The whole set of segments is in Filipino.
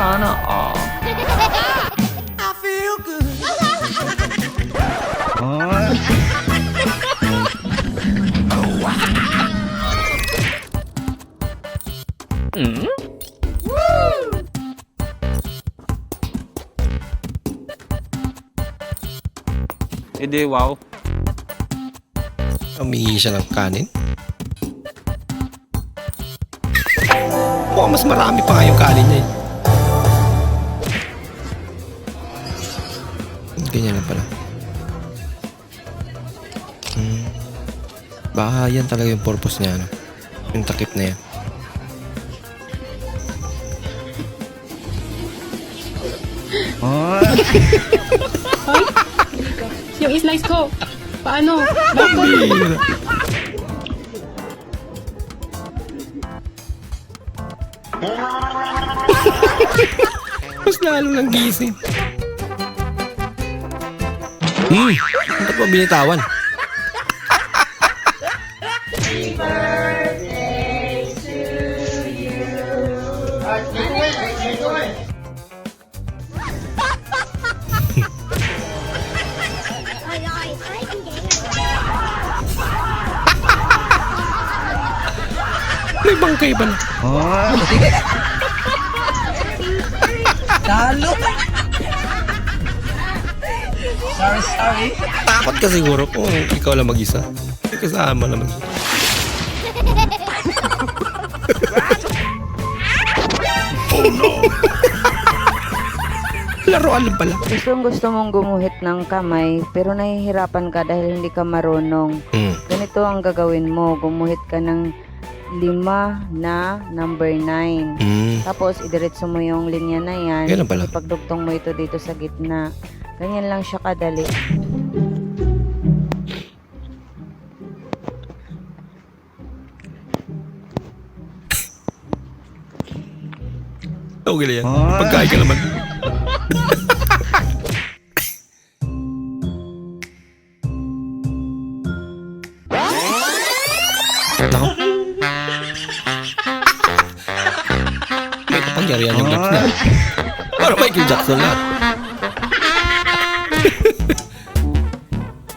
Sana all. I feel good. Hindi, wow. Umihi siya ng kanin. Mukhang mas marami pa nga yung kanin niya eh. Ganyan na pala. Baka yan talaga yung purpose niya, ano? Yung takip na yan. Yung slice ko. Paano? Bakit? Mas lalo lang gising. Ba't mo binitawan? May bangkay ba na? Talo. Sorry. Takot ka siguro kung ikaw lang mag-isa. May kasama naman. Oh no! Laruan lang pala. Gusto mong gumuhit ng kamay pero nahihirapan ka dahil hindi ka marunong. Ganito ang gagawin mo. Gumuhit ka ng 5 na number 9. Tapos idiretso mo yung linya na yan. Ganun pala. Ipagdugtong mo ito dito sa gitna. Ganyan lang siya kadali. Okay lang yan. Pagkain ka naman. Nako. May kapangyarihan yung lips na. Parang Michael Jackson na.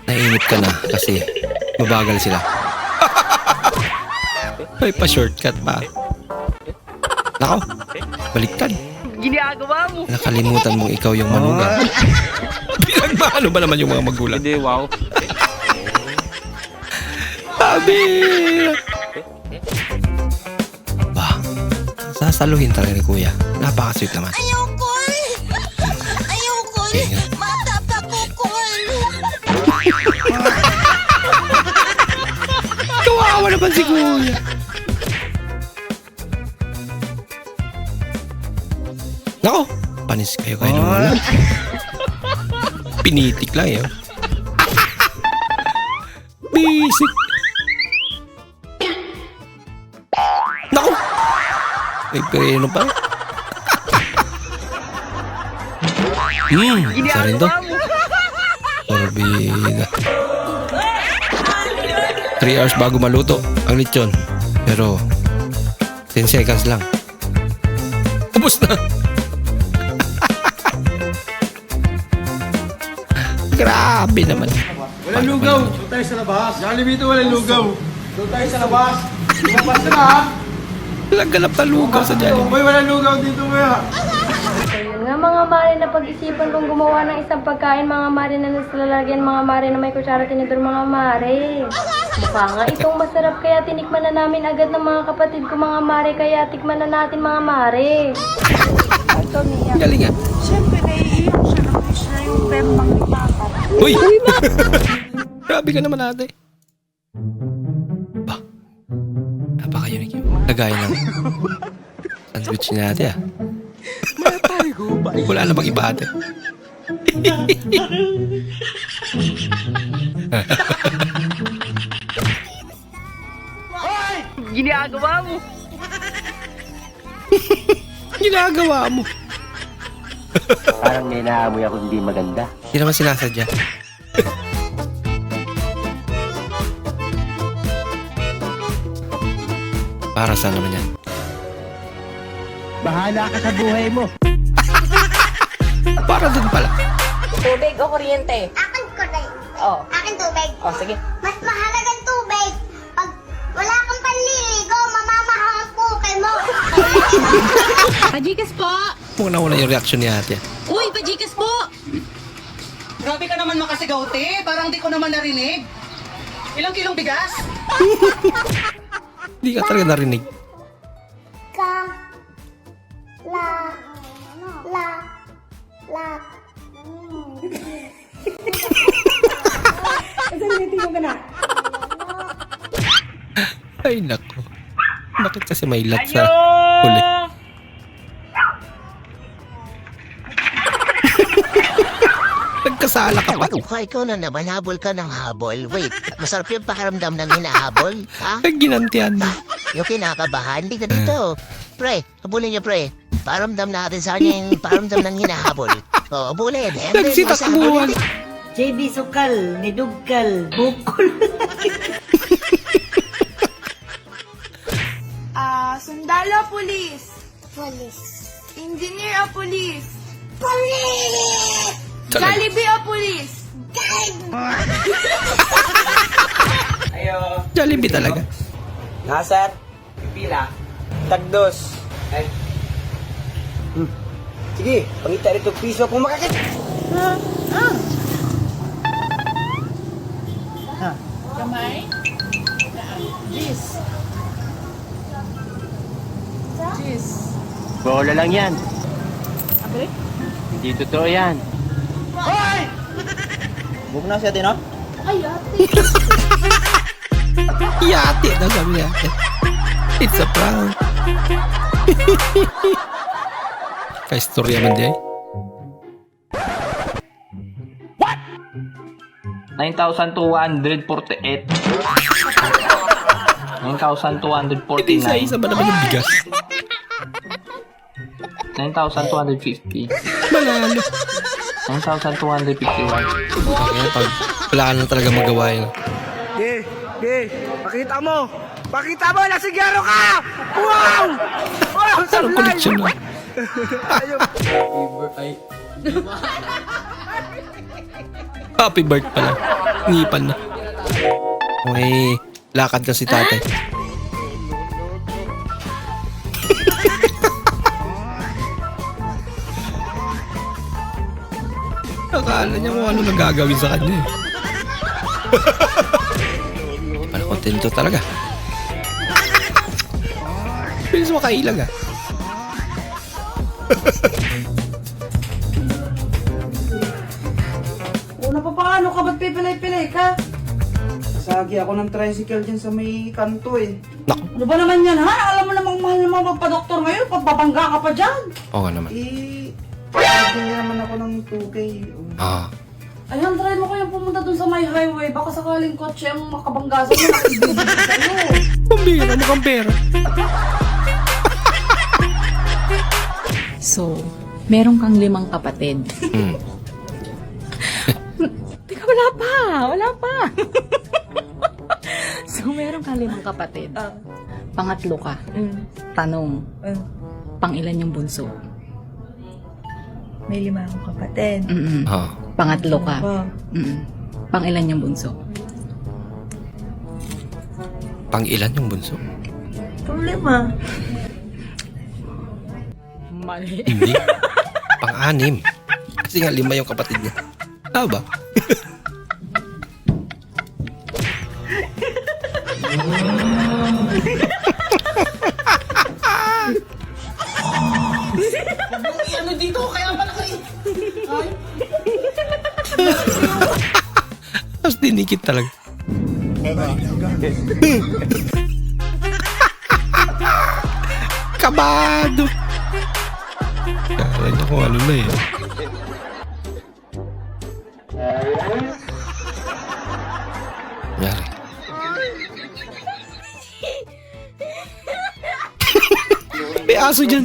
Nainip ka na kasi mabagal sila. May pa-shortcut pa. Nako, baliktad. Ginagawa mo. Nakalimutan mong ikaw yung manugang. Pinagmano ba naman yung mga magulang? Hindi, wow. Sabi! Bah, sasaluhin talaga ni Kuya. Napaka-sweet naman. Ayoko. Okay, nga. Matapakukul. Kawawa naman si Kuya. Nako, panis kayo kay Lola. Pinitik lang yun. Basic. Nako, may pereno pa. Isa rin to. Orbida. 3 hours bago maluto ang lechon. Pero 10 seconds lang. Tapos na. Grabe naman. Walang lugaw. Doon tayo sa labas. Jollibee ito walang lugaw. Doon tayo sa labas. Lumabas na ha. Walang ganap na lugaw sa Jollibee. Boy, walang lugaw dito kuya. Yun nga mga mare na pag-isipan kong gumawa ng isang pagkain, mga mare na nagsalalagyan, mga mare na may kutsara tinidor, mga mare. Mukha nga itong masarap kaya tinikman na namin agad ng mga kapatid ko, mga mare, kaya tikman na natin, mga mare. Galing ah. Siyempre, naiiyak siya na siya yung pembang ni Papa. Uy! Grabe ka naman ate. Ba? Napaka-unique yun. Lagayan ng sandwich niya ate ah. Wala na bang iba ate? Ginagawa mo. Ginagawa mo. Parang may naamoy ako hindi maganda. Hindi naman sinasadya. Para saan naman yan? Bahala ka sa buhay mo. Para dun pala. Tubig o kuryente? Akin ko na. Oh. Akin tubig. Oh, sige. Mas mahalagang tubig. Pag wala kang panliligo, mamamahaw ang puke mo. Pajikas po! Muna yung reaction ni ate. Uy, pajikas po! Grabe ka naman makasigaw, te. Parang di ko naman narinig. Ilang kilong bigas? Hindi ka talaga narinig. La. Ay, nako. Bakit kasi may lat sa huli? Nagkasala ka pa. Ikaw na naman, habol ka ng habol. Wait, masarap yung pakiramdam ng hinahabol, ha? Nagginantihan mo. Yung kinakabahan, hindi ka dito. Pre, habulin niyo, pre. Paramdam natin sa kanya yung paramdam ng hinahabol. O, habulin. Nagsitakbuhan. JB Sukal, Nidugkal, Bukol. Sundalo Police. Engineer Police. Jollibee Police. Jollibee talaga. Nasar, pipila, tagdos. Ay. Sige, pangita rito piso kung makakit. Kamay? Cheese. Bola lang yan. Abre? Hindi totoo yan. Huwag na siya din, no? Yate daw sabi niya. It's a prank. Kaistorya man di ay. 9,248. 9,249. Isa-isa ba naman yung bigas? 9,250. Malalo. 9,251. Kaya pag wala ka na talaga magawa yun. Pakita mo! Pakita mo! Nasigaro ka! Wow! Wow! Anong connection mo? Happy birthday pala. Ngipan na. Okay, lakad ka si tatay. Akala niya kung ano nagagawin sa kanya eh. Ano, kontento talaga. Bilis makailag ah. Una pa paano ka? Ba't pipilay-pilay ka? Sagi ako ng tricycle dyan sa may kanto eh. Naku. Ano ba naman yan, ha? Alam mo namang mahal na mga magpa-doktor ngayon. Pagpapangga ka pa dyan. Oo nga naman. Bigyan naman ako ng 2K. Ah. Ayan, try mo kayong pumunta dun sa may highway. Baka sakaling kotse ang makabanggasan mo. Nakibibigay sa'yo. Pambira, mukhang pera. So, meron kang 5 kapatid. Teka, wala pa. So, meron kang 5 kapatid. Pangatlo ka. Tanong, pangilan yung bunso? May 5 akong kapatid. Ah. Pangatlo ka. Pangilan yung bunso? Pang-ilan yung bunso? Problema. Mali. Hindi. Pang-anim. Kasi nga 5 yung kapatid niya. Tama ba? Ano dito? Kaya malaki. Tapos dinikit talaga. Kabado. Kala niya kung ano na eh. Yari. May aso dyan.